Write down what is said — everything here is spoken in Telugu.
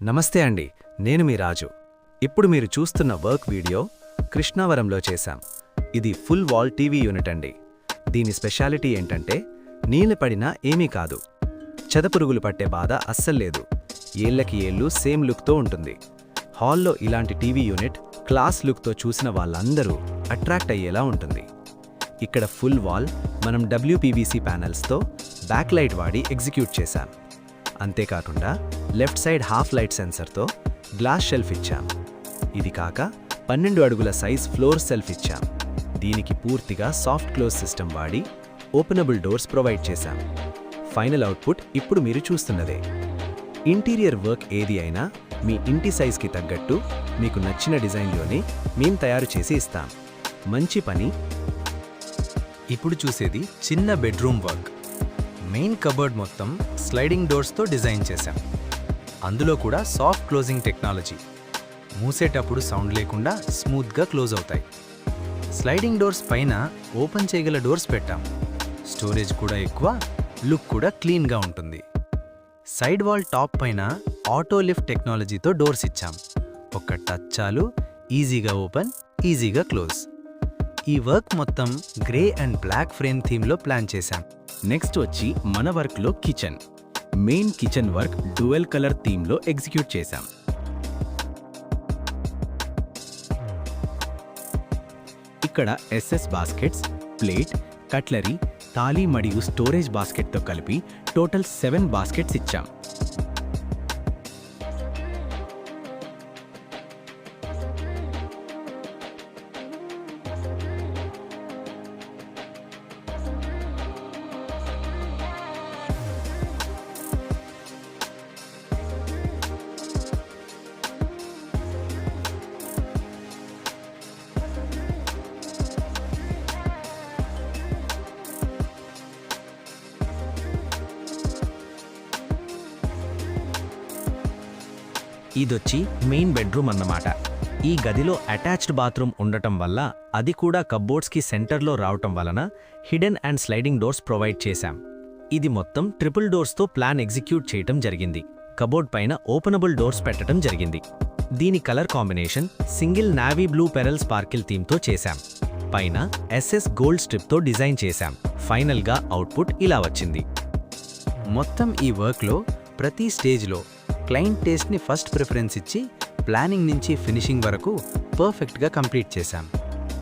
నమస్తే అండి, నేను మీ రాజు. ఇప్పుడు మీరు చూస్తున్న వర్క్ వీడియో కృష్ణావరంలో చేశాం. ఇది ఫుల్ వాల్ టీవీ యూనిట్ అండి. దీని స్పెషాలిటీ ఏంటంటే నీళ్లు పడినా ఏమీ కాదు, చెదపురుగులు పట్టే బాధ అస్సల్లేదు. ఏళ్లకి ఏళ్ళు సేమ్ లుక్తో ఉంటుంది. హాల్లో ఇలాంటి టీవీ యూనిట్ క్లాస్ లుక్తో చూసిన వాళ్ళందరూ అట్రాక్ట్ అయ్యేలా ఉంటుంది. ఇక్కడ ఫుల్ వాల్ మనం WPVC ప్యానెల్స్తో బ్యాక్ లైట్ వాడి ఎగ్జిక్యూట్ చేశాం. అంతేకాకుండా లెఫ్ట్ సైడ్ హాఫ్ లైట్ సెన్సర్తో గ్లాస్ షెల్ఫ్ ఇచ్చాం. ఇది కాక 12 అడుగుల సైజ్ ఫ్లోర్ సెల్ఫ్ ఇచ్చాం. దీనికి పూర్తిగా సాఫ్ట్ క్లోజ్ సిస్టమ్ వాడి ఓపెనబుల్ డోర్స్ ప్రొవైడ్ చేశాం. ఫైనల్ అవుట్పుట్ ఇప్పుడు మీరు చూస్తున్నదే. ఇంటీరియర్ వర్క్ ఏది అయినా మీ ఇంటి సైజ్కి తగ్గట్టు మీకు నచ్చిన డిజైన్లోనే మేం తయారు చేసి ఇస్తాం. మంచి పని. ఇప్పుడు చూసేది చిన్న బెడ్రూమ్ వర్క్. మెయిన్ కబోర్డ్ మొత్తం స్లైడింగ్ డోర్స్తో డిజైన్ చేశాం. అందులో కూడా సాఫ్ట్ క్లోజింగ్ టెక్నాలజీ. మూసేటప్పుడు సౌండ్ లేకుండా స్మూత్గా క్లోజ్ అవుతాయి. స్లైడింగ్ డోర్స్ పైన ఓపెన్ చేయగల డోర్స్ పెట్టాం. స్టోరేజ్ కూడా ఎక్కువ, లుక్ కూడా క్లీన్గా ఉంటుంది. సైడ్ వాల్ టాప్ పైన ఆటో లిఫ్ట్ టెక్నాలజీతో డోర్స్ ఇచ్చాం. ఒక్క టచ్ చాలు, ఈజీగా ఓపెన్, ఈజీగా క్లోజ్. ఈ వర్క్ మొత్తం గ్రే అండ్ బ్లాక్ ఫ్రేమ్ థీమ్లో ప్లాన్ చేశాం. నెక్స్ట్ వచ్చి మన వర్క్లో kitchen. Main kitchen work dual colour థీమ్లో ఎగ్జిక్యూట్ చేశాం. ఇక్కడ SS baskets, plate, cutlery, thali మరియు స్టోరేజ్ బాస్కెట్తో కలిపి టోటల్ 7 బాస్కెట్స్ ఇచ్చాం. ఇదొచ్చి మెయిన్ బెడ్రూమ్ అన్నమాట. ఈ గదిలో అటాచ్డ్ బాత్రూమ్ ఉండటం వల్ల, అది కూడా కబ్బోర్డ్స్కి సెంటర్లో రావటం వలన hidden and sliding doors provide చేశాం. ఇది మొత్తం ట్రిపుల్ డోర్స్తో ప్లాన్ ఎగ్జిక్యూట్ చేయటం జరిగింది. కబోర్డ్ పైన ఓపెనబుల్ డోర్స్ పెట్టడం జరిగింది. దీని colour combination single navy blue pearl sparkle థీమ్తో చేశాం. పైన SS గోల్డ్ స్ట్రిప్తో డిజైన్ చేశాం. ఫైనల్గా అవుట్పుట్ ఇలా వచ్చింది. మొత్తం ఈ వర్క్లో ప్రతి స్టేజ్లో క్లయింట్ టేస్ట్ని ఫస్ట్ ప్రిఫరెన్స్ ఇచ్చి ప్లానింగ్ నుంచి ఫినిషింగ్ వరకు పర్ఫెక్ట్గా కంప్లీట్ చేశాం.